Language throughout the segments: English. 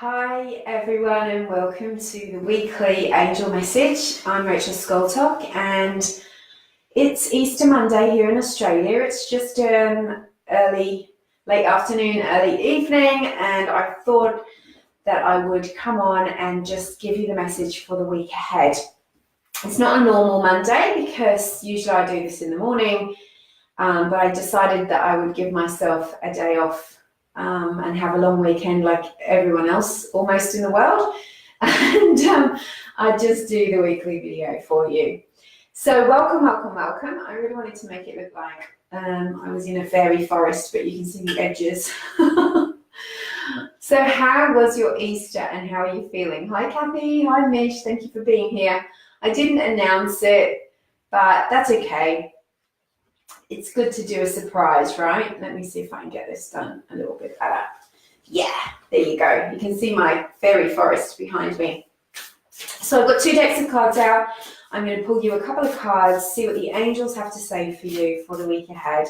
Hi everyone and welcome to the weekly angel message. I'm Rachel Skoltok and it's Easter Monday here in Australia. It's just late afternoon, early evening, and I thought that I would come on and just give you the message for the week ahead. It's not a normal Monday because usually I do this in the morning, but I decided that I would give myself a day off and have a long weekend like everyone else almost in the world. And I just do the weekly video for you. So welcome. I really wanted to make it look like I was in a fairy forest, but you can see the edges. So how was your Easter and how are you feeling? Hi Kathy, hi Mish, thank you for being here. I didn't announce it, but that's okay. It's good to do a surprise, right? Let me see if I can get this done a little bit better. Yeah, there you go. You can see my fairy forest behind me. So I've got 2 decks of cards out. I'm going to pull you a couple of cards, see what the angels have to say for you for the week ahead.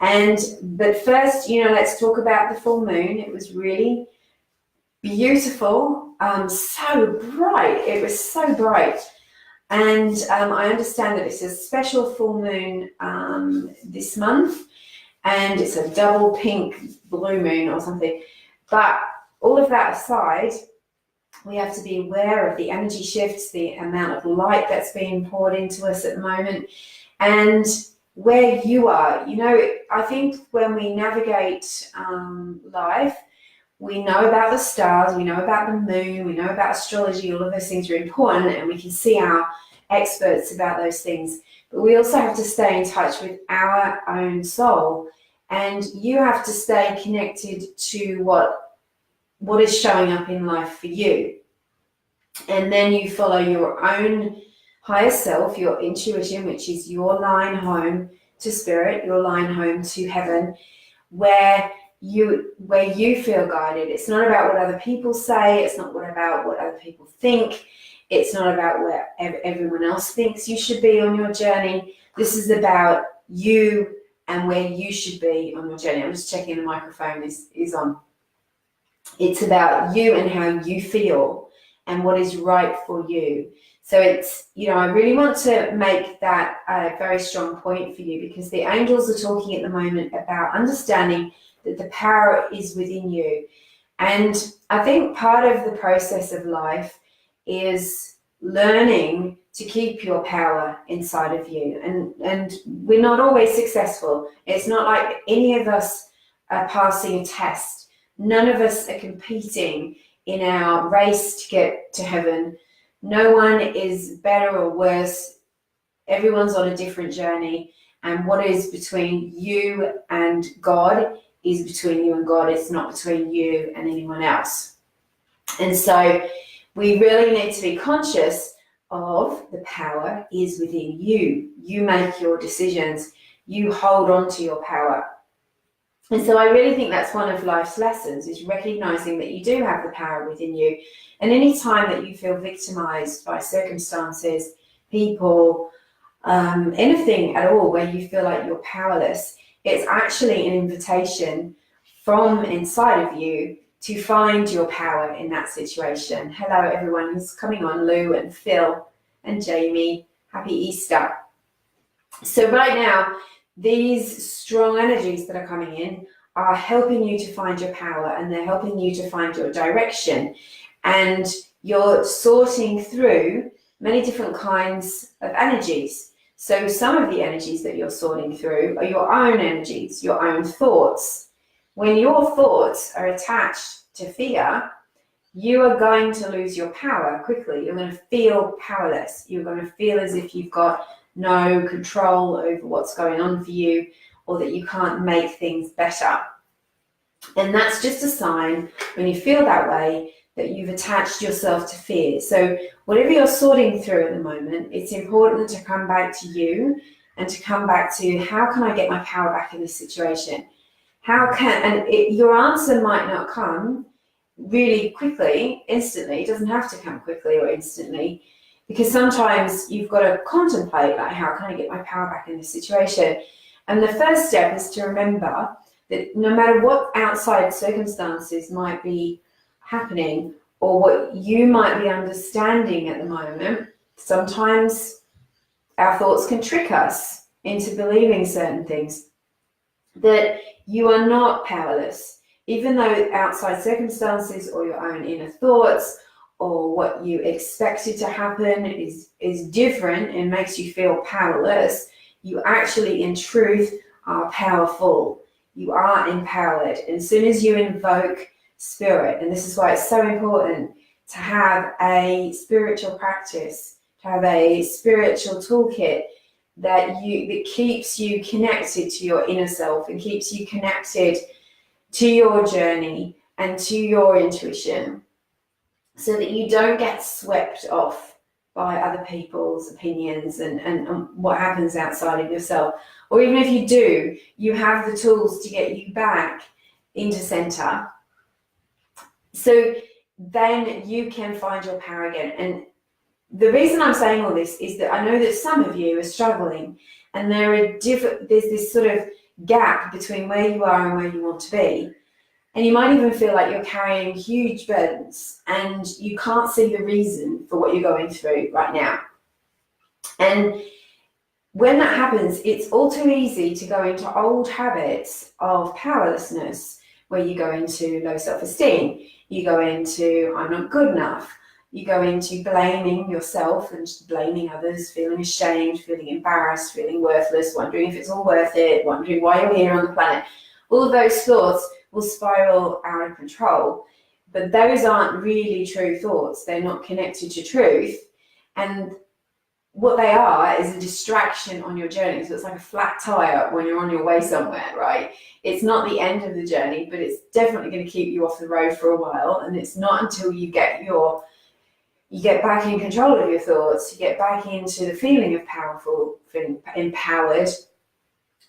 But first, let's talk about the full moon. It was really beautiful, so bright. It was so bright. And I understand that it's a special full moon this month, and it's a double pink blue moon or something. But all of that aside, we have to be aware of the energy shifts, the amount of light that's being poured into us at the moment, and where you are. I think when we navigate life, we know about the stars, we know about the moon, we know about astrology. All of those things are important, and we can see our experts about those things. But we also have to stay in touch with our own soul, and you have to stay connected to what is showing up in life for you. And then you follow your own higher self, your intuition, which is your line home to spirit, your line home to heaven, where you feel guided. It's not about what other people say. It's not about what other people think. It's not about where everyone else thinks you should be on your journey. This is about you and where you should be on your journey. I'm just checking the microphone is on. It's about you and how you feel and what is right for you. So it's, I really want to make that a very strong point for you, because the angels are talking at the moment about understanding that the power is within you. And I think part of the process of life is learning to keep your power inside of you. And we're not always successful. It's not like any of us are passing a test. None of us are competing in our race to get to heaven. No one is better or worse. Everyone's on a different journey. And what is between you and God is between you and God. It's not between you and anyone else. And so we really need to be conscious of the power is within you. You make your decisions. You hold on to your power. And so I really think that's one of life's lessons, is recognizing that you do have the power within you. And any time that you feel victimized by circumstances, people, anything at all where you feel like you're powerless, it's actually an invitation from inside of you to find your power in that situation. Hello everyone who's coming on, Lou and Phil and Jamie. Happy Easter. So right now, these strong energies that are coming in are helping you to find your power, and they're helping you to find your direction. And you're sorting through many different kinds of energies. So some of the energies that you're sorting through are your own energies, your own thoughts. When your thoughts are attached to fear, you are going to lose your power quickly. You're going to feel powerless. You're going to feel as if you've got no control over what's going on for you, or that you can't make things better. And that's just a sign, when you feel that way, that you've attached yourself to fear. So whatever you're sorting through at the moment, it's important to come back to you and to come back to, how can I get my power back in this situation? Your answer might not come really quickly, instantly. It doesn't have to come quickly or instantly, because sometimes you've got to contemplate, like, how can I get my power back in this situation? And the first step is to remember that no matter what outside circumstances might be happening or what you might be understanding at the moment, sometimes our thoughts can trick us into believing certain things, that you are not powerless. Even though outside circumstances or your own inner thoughts or what you expected to happen is different and makes you feel powerless, you actually in truth are powerful. You are empowered. And as soon as you invoke spirit, and this is why it's so important to have a spiritual practice, to have a spiritual toolkit that keeps you connected to your inner self and keeps you connected to your journey and to your intuition, so that you don't get swept off by other people's opinions and what happens outside of yourself. Or even if you do, you have the tools to get you back into center, so then you can find your power again. And the reason I'm saying all this is that I know that some of you are struggling, and there's this sort of gap between where you are and where you want to be. And you might even feel like you're carrying huge burdens and you can't see the reason for what you're going through right now. And when that happens, it's all too easy to go into old habits of powerlessness, where you go into low self-esteem, you go into I'm not good enough, you go into blaming yourself and blaming others, feeling ashamed, feeling embarrassed, feeling worthless, wondering if it's all worth it, wondering why you're here on the planet. All of those thoughts will spiral out of control, but those aren't really true thoughts. They're not connected to truth. And what they are is a distraction on your journey. So it's like a flat tire when you're on your way somewhere, right? It's not the end of the journey, but it's definitely going to keep you off the road for a while. And it's not until you get back in control of your thoughts, you get back into the feeling of powerful, feeling empowered,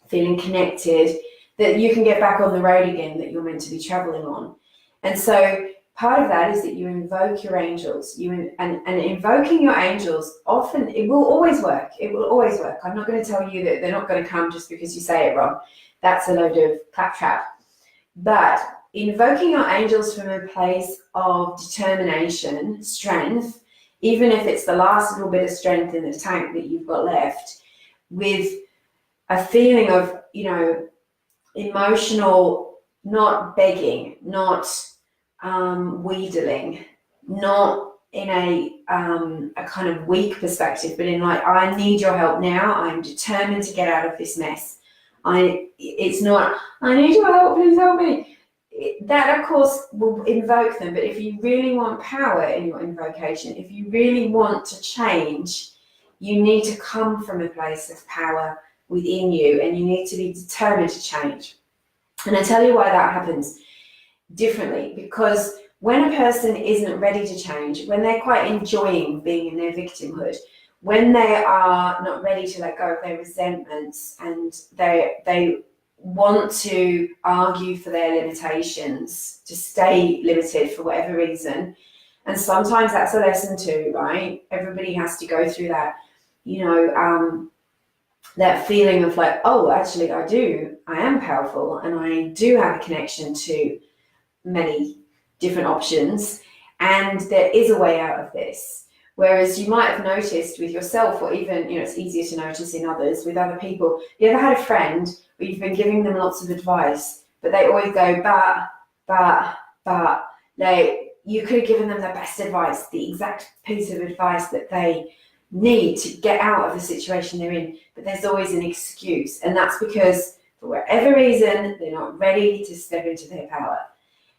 feeling connected, that you can get back on the road again that you're meant to be traveling on. And so part of that is that you invoke your angels. And invoking your angels, often it will always work. It will always work. I'm not going to tell you that they're not going to come just because you say it wrong. That's a load of claptrap. But invoking your angels from a place of determination, strength, even if it's the last little bit of strength in the tank that you've got left, with a feeling of, emotional, not begging, not wheedling, not in a kind of weak perspective, but in like, I need your help now. I'm determined to get out of this mess. It's not, I need your help, please help me. That, of course, will invoke them. But if you really want power in your invocation, if you really want to change, you need to come from a place of power within you, and you need to be determined to change. And I tell you why that happens differently, because when a person isn't ready to change, when they're quite enjoying being in their victimhood, when they are not ready to let go of their resentments, and they want to argue for their limitations, to stay limited for whatever reason, and sometimes that's a lesson too, right? Everybody has to go through that, that feeling of like, oh, actually I am powerful, and I do have a connection to many different options, and there is a way out of this. Whereas you might have noticed with yourself, or even, it's easier to notice in others, with other people. You ever had a friend where you've been giving them lots of advice, but they always go, but, you could have given them the best advice, the exact piece of advice that they need to get out of the situation they're in, but there's always an excuse. And that's because for whatever reason, they're not ready to step into their power.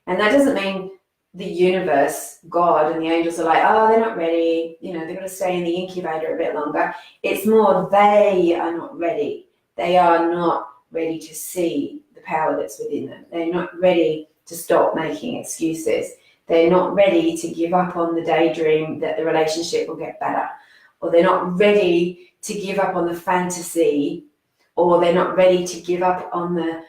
And that doesn't mean the universe, God, and the angels are like, oh, they're not ready, they've got to stay in the incubator a bit longer. It's more they are not ready. They are not ready to see the power that's within them. They're not ready to stop making excuses. They're not ready to give up on the daydream that the relationship will get better. Or they're not ready to give up on the fantasy, or they're not ready to give up on the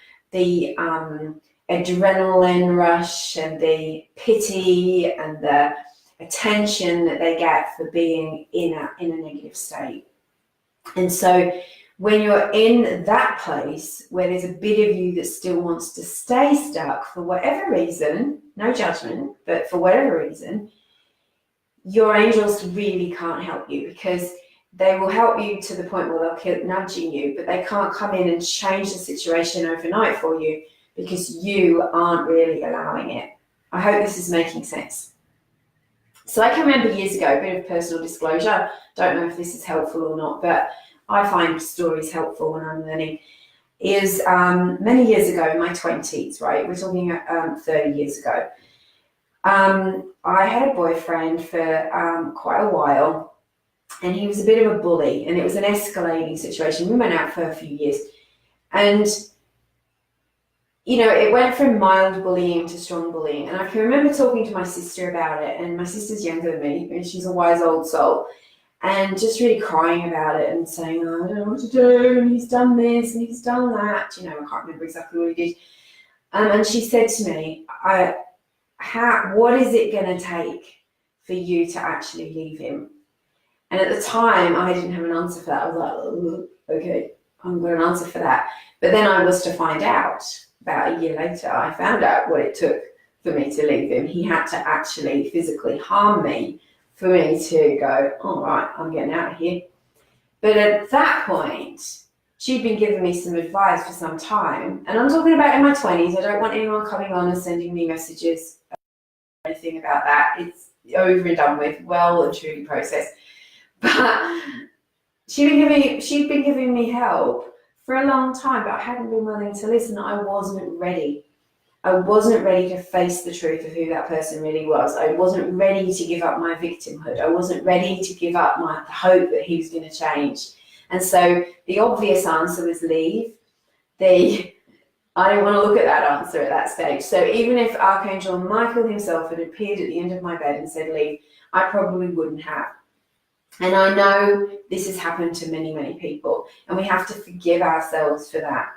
adrenaline rush and the pity and the attention that they get for being in a negative state. And so when you're in that place where there's a bit of you that still wants to stay stuck for whatever reason, no judgment, but for whatever reason, your angels really can't help you, because they will help you to the point where they'll keep nudging you, but they can't come in and change the situation overnight for you because you aren't really allowing it. I hope this is making sense. So I can remember years ago, a bit of personal disclosure, don't know if this is helpful or not, but I find stories helpful when I'm learning, is many years ago in my 20s, right? We're talking 30 years ago. I had a boyfriend for quite a while, and he was a bit of a bully, and it was an escalating situation. We went out for a few years, and you know, it went from mild bullying to strong bullying. And I can remember talking to my sister about it, and my sister's younger than me, and she's a wise old soul, and just really crying about it and saying, oh, I don't know what to do, and he's done this and he's done that. You know, I can't remember exactly what he did. And she said to me, what is it going to take for you to actually leave him? And at the time, I didn't have an answer for that. I was like, oh, okay, I'm going to answer for that. But then I was to find out. About a year later, I found out what it took for me to leave him. He had to actually physically harm me for me to go, all right, I'm getting out of here. But at that point, she'd been giving me some advice for some time. And I'm talking about in my 20s. I don't want anyone coming on and sending me messages or anything about that. It's over and done with, well and truly processed. But she'd been giving me help for a long time, but I hadn't been willing to listen. I wasn't ready. I wasn't ready to face the truth of who that person really was. I wasn't ready to give up my victimhood. I wasn't ready to give up my hope that he was going to change. And so the obvious answer was leave. I didn't want to look at that answer at that stage. So even if Archangel Michael himself had appeared at the end of my bed and said leave, I probably wouldn't have. And I know this has happened to many, many people, and we have to forgive ourselves for that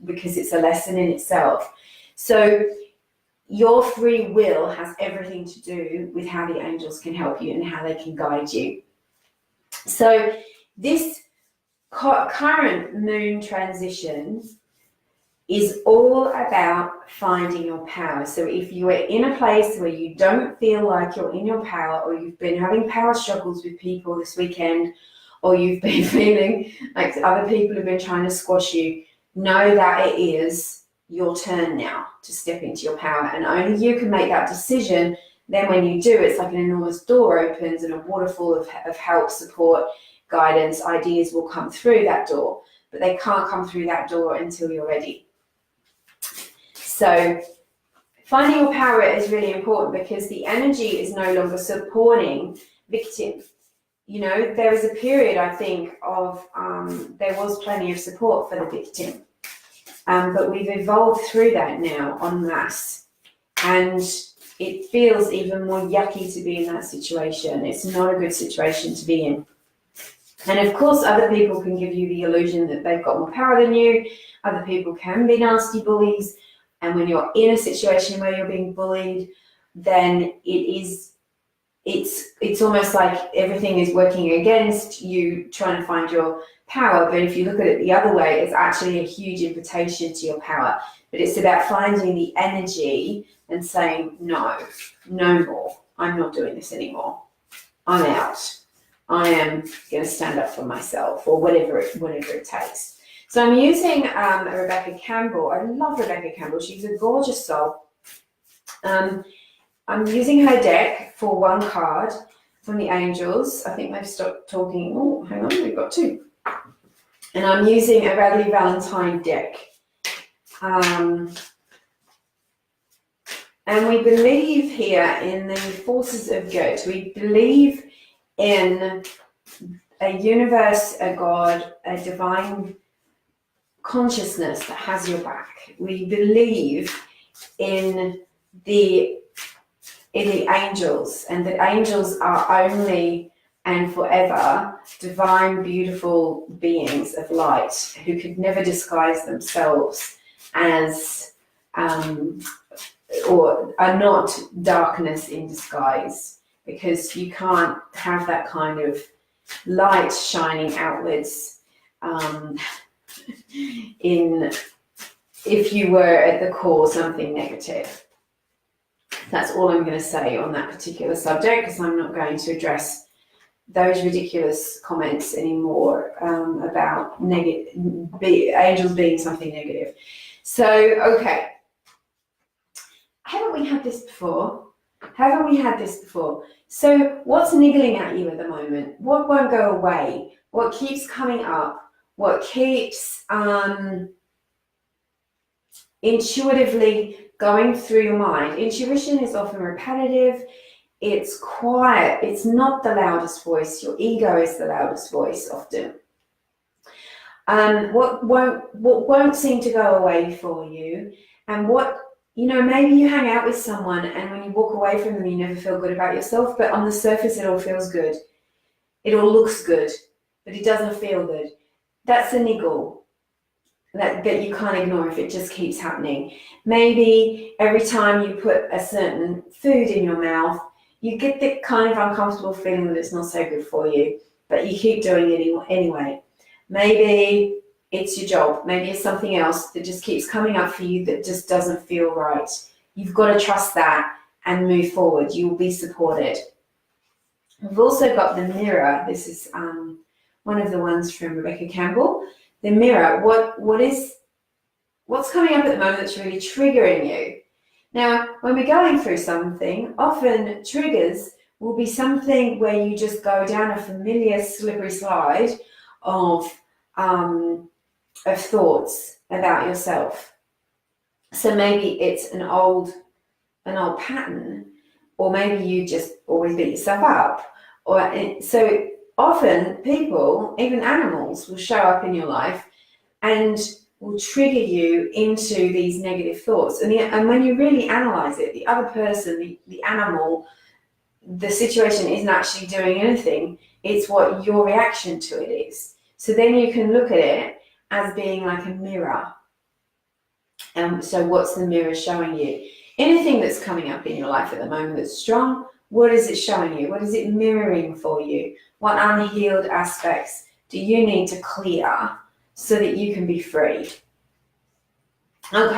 because it's a lesson in itself. So your free will has everything to do with how the angels can help you and how they can guide you. So this current moon transition is all about finding your power. So if you are in a place where you don't feel like you're in your power, or you've been having power struggles with people this weekend, or you've been feeling like other people have been trying to squash you, know that it is your turn now to step into your power. And only you can make that decision. Then when you do, it's like an enormous door opens and a waterfall of help, support, guidance, ideas will come through that door. But they can't come through that door until you're ready. So finding your power is really important, because the energy is no longer supporting victim. You know, there was a period, I think, of there was plenty of support for the victim. But we've evolved through that now en masse. And it feels even more yucky to be in that situation. It's not a good situation to be in. And of course, other people can give you the illusion that they've got more power than you. Other people can be nasty bullies. And when you're in a situation where you're being bullied, then it's almost like everything is working against you trying to find your power. But if you look at it the other way, it's actually a huge invitation to your power. But it's about finding the energy and saying, no more. I'm not doing this anymore. I'm out. I am going to stand up for myself, or whatever it takes. So I'm using Rebecca Campbell. I love Rebecca Campbell. She's a gorgeous soul. I'm using her deck for one card from the angels. I think they've stopped talking. Oh, hang on, we've got two. And I'm using a Radley Valentine deck. And we believe here in the forces of good. We believe in a universe, a God, a divine consciousness that has your back. We believe in the angels, and that angels are only and forever divine, beautiful beings of light who could never disguise themselves as or are not darkness in disguise, because you can't have that kind of light shining outwards if you were at the core something negative. That's all I'm going to say on that particular subject, because I'm not going to address those ridiculous comments anymore about angels being something negative. So, okay. Haven't we had this before? So what's niggling at you at the moment? What won't go away? What keeps coming up? What keeps intuitively going through your mind? Intuition is often repetitive. It's quiet. It's not the loudest voice. Your ego is the loudest voice often. What won't seem to go away for you, and maybe you hang out with someone and when you walk away from them, you never feel good about yourself, but on the surface, it all feels good. It all looks good, but it doesn't feel good. That's a niggle that you can't ignore if it just keeps happening. Maybe every time you put a certain food in your mouth, you get the kind of uncomfortable feeling that it's not so good for you, but you keep doing it anyway. Maybe it's your job. Maybe it's something else that just keeps coming up for you that just doesn't feel right. You've got to trust that and move forward. You will be supported. We've also got the mirror. This is one of the ones from Rebecca Campbell. The mirror. What's coming up at the moment that's really triggering you? Now, when we're going through something, often triggers will be something where you just go down a familiar slippery slide of thoughts about yourself. So maybe it's an old pattern, or maybe you just always beat yourself up. So often people, even animals, will show up in your life and will trigger you into these negative thoughts. And when you really analyze it, the other person, the animal, the situation isn't actually doing anything. It's what your reaction to it is. So then you can look at it as being like a mirror. And so what's the mirror showing you? Anything that's coming up in your life at the moment that's strong, what is it showing you? What is it mirroring for you? What unhealed aspects do you need to clear so that you can be free? So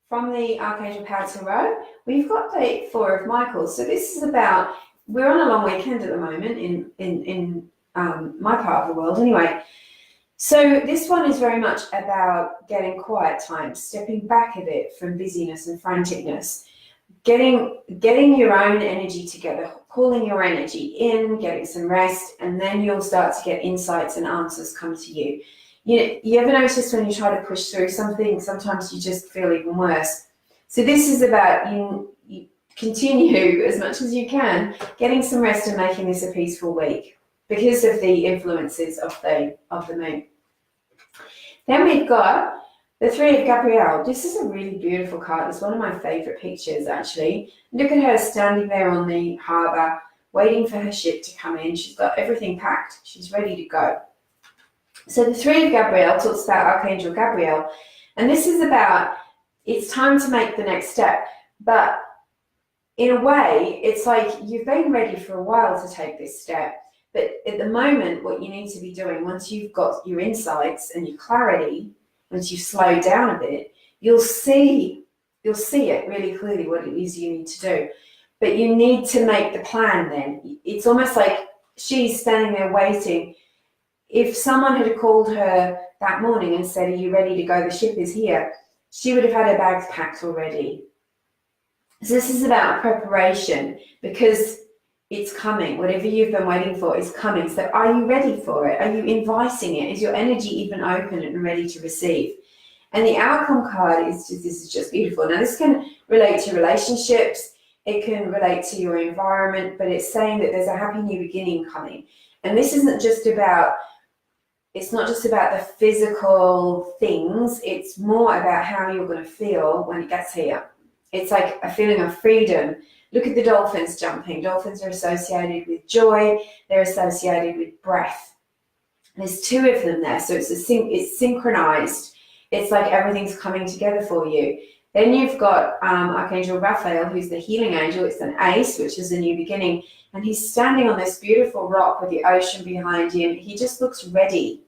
from the Archangel Power Tarot, we've got the Four of Michaels. So this is about, we're on a long weekend at the moment in my part of the world anyway. So this one is very much about getting quiet time, stepping back a bit from busyness and franticness, getting your own energy together, pulling your energy in, getting some rest, and then you'll start to get insights and answers come to you. You ever notice when you try to push through something, sometimes you just feel even worse. So this is about you continue as much as you can, getting some rest and making this a peaceful week because of the influences of the moon. Then we've got the Three of Gabrielle. This is a really beautiful card. It's one of my favorite pictures, actually. Look at her standing there on the harbour, waiting for her ship to come in. She's got everything packed. She's ready to go. So the Three of Gabrielle talks about Archangel Gabriel, and this is about, it's time to make the next step. But in a way, it's like you've been ready for a while to take this step. But at the moment, what you need to be doing, once you've got your insights and your clarity, once you've slowed down a bit, you'll see it really clearly what it is you need to do. But you need to make the plan then. It's almost like she's standing there waiting. If someone had called her that morning and said, "Are you ready to go? The ship is here," she would have had her bags packed already. So this is about preparation, because it's coming. Whatever you've been waiting for is coming. So are you ready for it? Are you inviting it? Is your energy even open and ready to receive? And the outcome card is just, this is just beautiful. Now this can relate to relationships. It can relate to your environment, but it's saying that there's a happy new beginning coming. And this isn't just about, it's not just about the physical things. It's more about how you're going to feel when it gets here. It's like a feeling of freedom. Look at the dolphins jumping. Dolphins are associated with joy. They're associated with breath. There's two of them there, so it's synchronized. It's like everything's coming together for you. Then you've got Archangel Raphael, who's the healing angel. It's an ace, which is a new beginning. And he's standing on this beautiful rock with the ocean behind him. He just looks ready.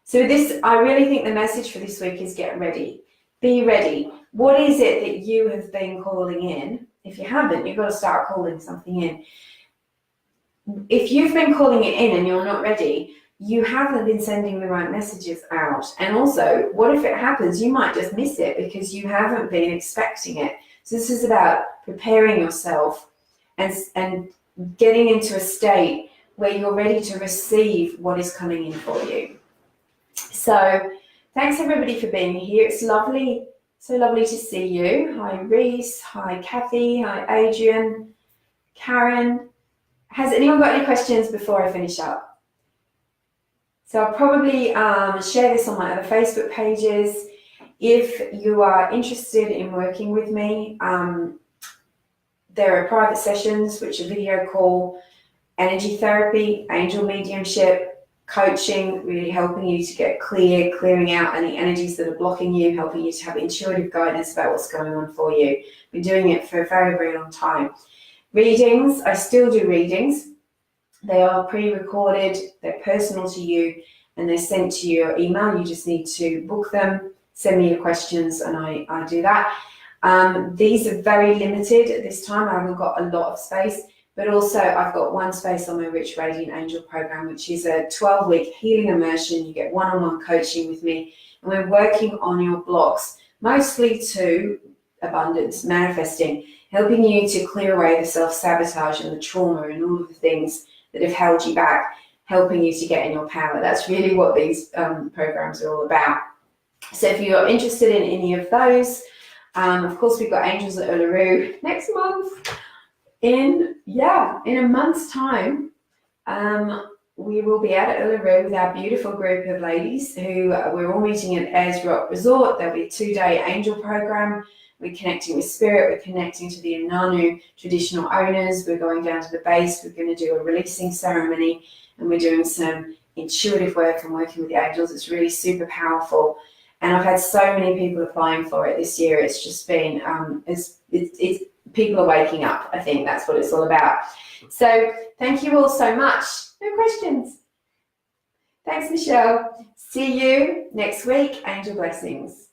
So this, I really think the message for this week is get ready. Be ready. What is it that you have been calling in? If you haven't, you've got to start calling something in. If you've been calling it in and you're not ready, you haven't been sending the right messages out. And also, what if it happens? You might just miss it because you haven't been expecting it. So this is about preparing yourself and getting into a state where you're ready to receive what is coming in for you. So thanks everybody for being here. It's lovely, so lovely to see you. Hi Reese, hi Kathy, hi Adrian, Karen. Has anyone got any questions before I finish up? So I'll probably share this on my other Facebook pages. If you are interested in working with me, there are private sessions, which are video call, energy therapy, angel mediumship, coaching, really helping you to get clearing out any energies that are blocking you, helping you to have intuitive guidance about what's going on for you. Been doing it for a very, very long time. Readings, I still do readings. They are pre-recorded, they're personal to you, and they're sent to your email. You just need to book them, send me your questions, and I do that. These are very limited at this time. I haven't got a lot of space, but also I've got one space on my Rich Radiant Angel program, which is a 12-week healing immersion. You get one-on-one coaching with me, and we're working on your blocks, mostly to abundance, manifesting, helping you to clear away the self-sabotage and the trauma and all of the things that have held you back, helping you to get in your power. That's really what these programs are all about. So if you're interested in any of those, of course, we've got Angels at Uluru next month. In a month's time, we will be out at Uluru with our beautiful group of ladies who we're all meeting at Ayers Rock Resort. There'll be a 2-day angel program. We're connecting with spirit. We're connecting to the Inanu traditional owners. We're going down to the base. We're going to do a releasing ceremony, and we're doing some intuitive work and working with the angels. It's really super powerful. And I've had so many people applying for it this year. It's just been, it's people are waking up. I think that's what it's all about. So thank you all so much. No questions. Thanks, Michelle. See you next week. Angel blessings.